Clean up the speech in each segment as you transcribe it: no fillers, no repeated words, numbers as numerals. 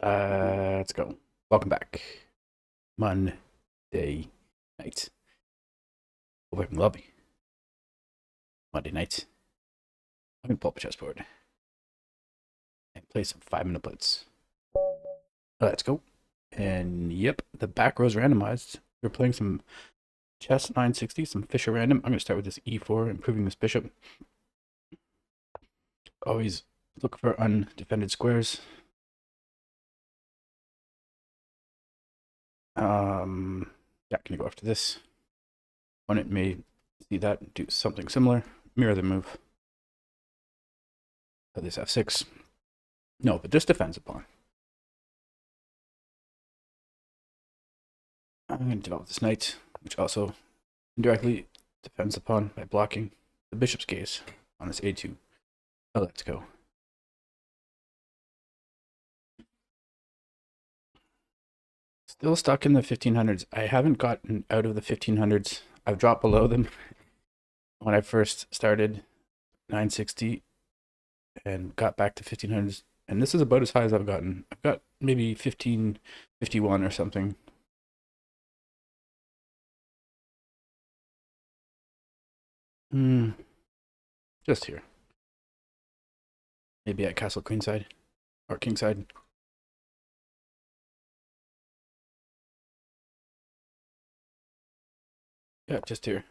Let's go. Welcome back. Monday night. Working lobby. Monday night. I'm gonna pull up a chessboard and play some 5-minute blitz. Let's go. And yep, the back row's randomized. We're playing some chess 960, some Fischer random. I'm gonna start with this e4, improving this bishop. Always look for undefended squares. Yeah, can you go after this? Opponent may see that and do something similar. Mirror the move. This f6. No, but this defends a pawn. I'm going to develop this knight, which also indirectly defends the pawn by blocking the bishop's gaze on this a2. Oh, let's go. Still stuck in the 1500s. I haven't gotten out of the 1500s. I've dropped below them when I first started 960 and got back to 1500s. And this is about as high as I've gotten. I've got maybe 1551 or something. Just here. Maybe at castle queenside or kingside. Yeah, just here.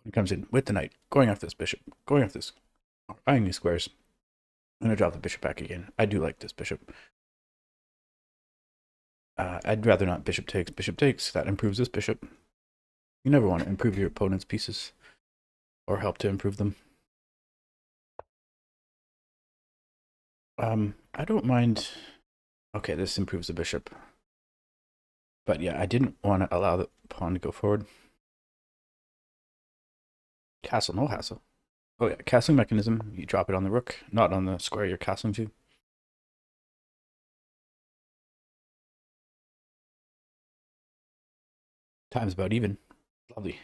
He comes in with the knight, going after this bishop, going after this, eyeing these squares. I'm going to drop the bishop back again. I do like this bishop. I'd rather not bishop takes. Bishop takes, that improves this bishop. You never want to improve your opponent's pieces or help to improve them. I don't mind. Okay, this improves the bishop. But yeah, I didn't want to allow the pawn to go forward. Castle, no hassle. Oh yeah, castling mechanism. You drop it on the rook, not on the square you're castling to. Time's about even. Lovely.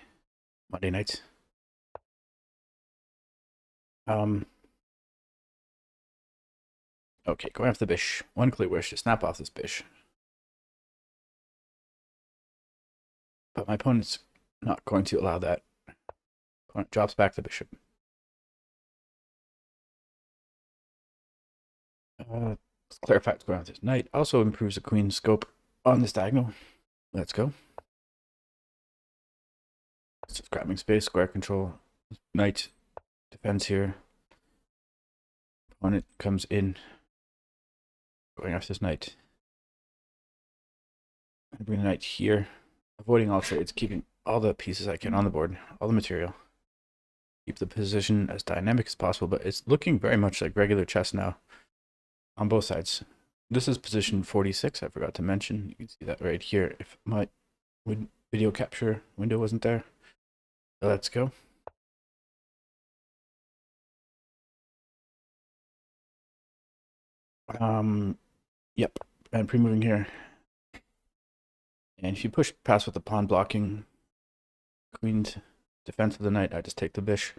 Monday nights. Okay, going after the bish. One clear wish to snap off this bish. But my opponent's not going to allow that. Opponent drops back the bishop. Let's clarify what's going on with this knight. Also improves the queen's scope on this diagonal. Let's go. Just grabbing space, square control. Knight defends here. Opponent comes in. Going after this knight. I bring the knight here. Avoiding all trades, keeping all the pieces I can on the board, all the material. Keep the position as dynamic as possible, but it's looking very much like regular chess now on both sides. This is position 46, I forgot to mention. You can see that right here if my video capture window wasn't there. Let's go. Yep, and pre-moving here. And if you push past with the pawn blocking queen's defense of the knight, I just take the bish.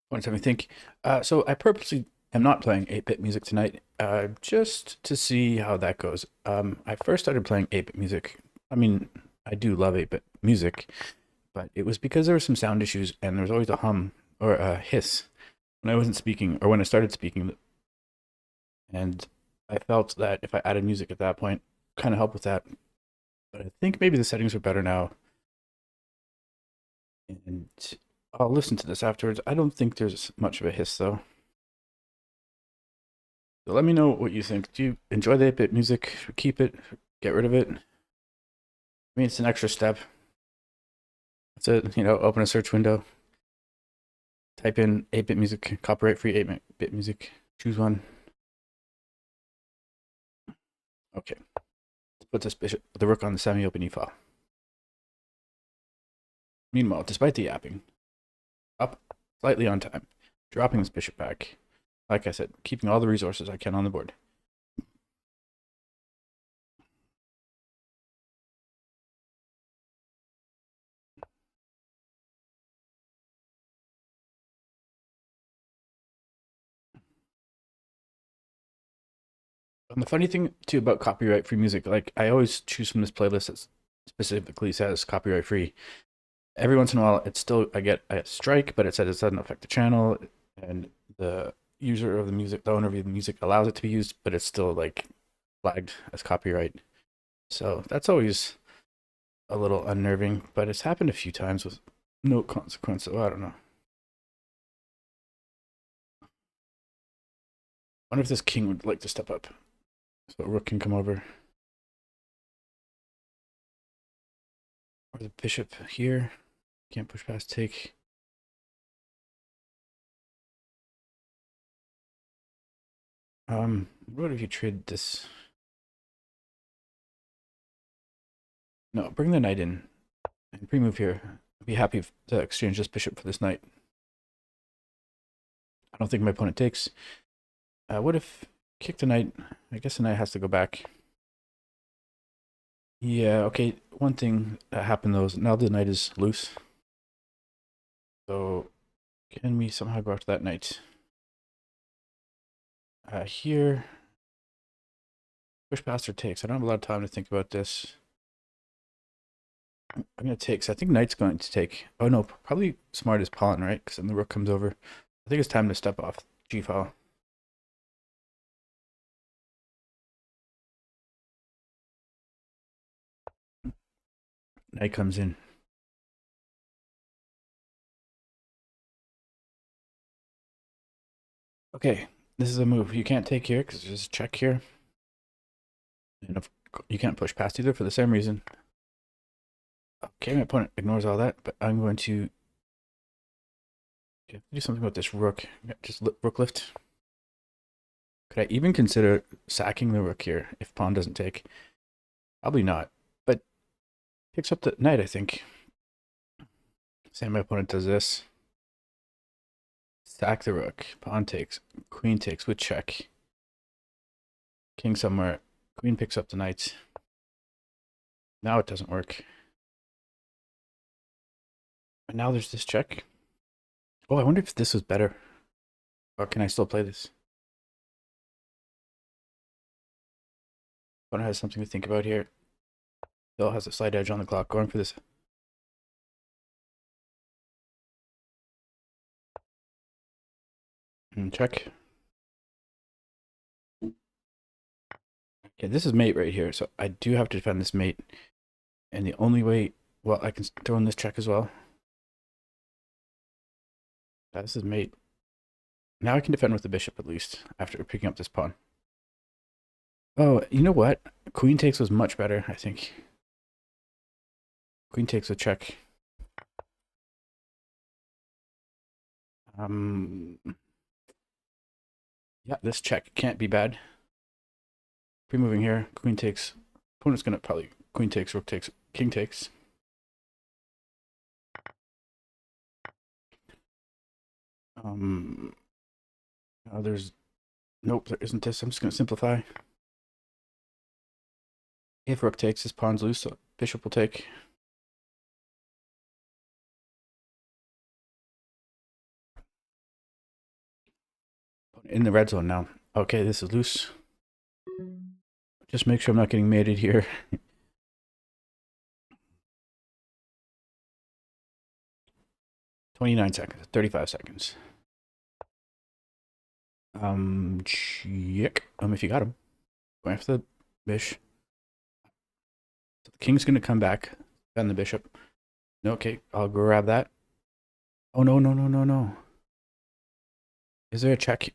What me think? So I purposely am not playing 8-bit music tonight, just to see how that goes. I first started playing 8-bit music. I mean, I do love 8-bit music, but it was because there were some sound issues and there was always a hum or a hiss when I wasn't speaking or when I started speaking. And I felt that if I added music at that point, kind of helped with that. But I think maybe the settings are better now. And I'll listen to this afterwards. I don't think there's much of a hiss though. So let me know what you think. Do you enjoy the 8-bit music? Keep it? Get rid of it? I mean, it's an extra step. That's it. You know, open a search window. Type in 8-bit music, copyright free 8-bit music. Choose one. Okay. Let's put this bishop, the rook on the semi-open e file. Meanwhile, despite the yapping, up slightly on time, dropping this bishop back. Like I said, keeping all the resources I can on the board. And the funny thing too about copyright free music, like I always choose from this playlist that specifically says copyright free. Every once in a while, it's still I get a strike, but it says it doesn't affect the channel, and the user of the music, the owner of the music, allows it to be used, but it's still like flagged as copyright. So that's always a little unnerving, but it's happened a few times with no consequence. So I don't know. I wonder if this king would like to step up, so rook can come over, or the bishop here. Can't push past take. What if you trade this? No, bring the knight in and pre-move here. I'd be happy to exchange this bishop for this knight. I don't think my opponent takes. What if kick the knight? I guess the knight has to go back. Yeah, okay. One thing that happened though is now the knight is loose. So can we somehow go after that knight? Here, push past or takes. I don't have a lot of time to think about this. I'm going to take. So I think knight's going to take. Oh no, probably smart is pawn, right? Because then the rook comes over. I think it's time to step off g file. Knight comes in. Okay, this is a move. You can't take here because there's a check here. And if, you can't push past either for the same reason. Okay, my opponent ignores all that, but I'm going to do something about this rook. Just rook lift. Could I even consider sacking the rook here if pawn doesn't take? Probably not, but picks up the knight, I think. Say my opponent does this. Sack the rook. Pawn takes. Queen takes with check. King somewhere. Queen picks up the knight. Now it doesn't work. And now there's this check. Oh, I wonder if this was better. Or can I still play this? Opponent has something to think about here. Still has a slight edge on the clock. Going for this. And check. Okay, this is mate right here. So I do have to defend this mate. And the only way... Well, I can throw in this check as well. This is mate. Now I can defend with the bishop at least, after picking up this pawn. Oh, you know what? Queen takes was much better, I think. Queen takes a check. Yeah, this check can't be bad. Pre-moving here, queen takes. Opponent's gonna probably queen takes, rook takes, king takes. There's nope, there isn't this. I'm just gonna simplify. If rook takes, his pawn's loose, so bishop will take. In the red zone now. Okay, this is loose. Just make sure I'm not getting mated here. 29 seconds, 35 seconds. Check. If you got him. Going after the bishop. So the king's gonna come back. Defend the bishop. No, okay, I'll grab that. Oh no, no, no, no, no. Is there a check? Is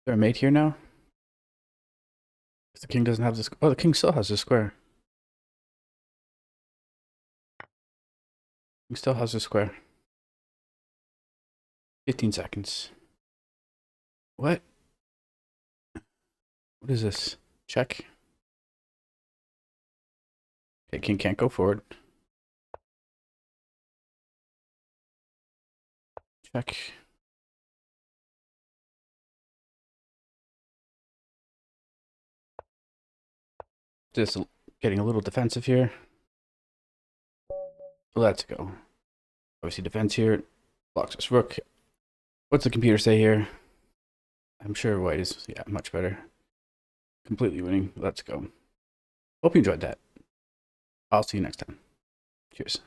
there a mate here now? If the king doesn't have this. Oh, the king still has this square. King still has this square. 15 seconds. What? What is this? Check. Okay, king can't go forward. Check. Just getting a little defensive here. Let's go. Obviously defense here. Blocks this rook. What's the computer say here? I'm sure white is, yeah, much better. Completely winning. Let's go. Hope you enjoyed that. I'll see you next time. Cheers.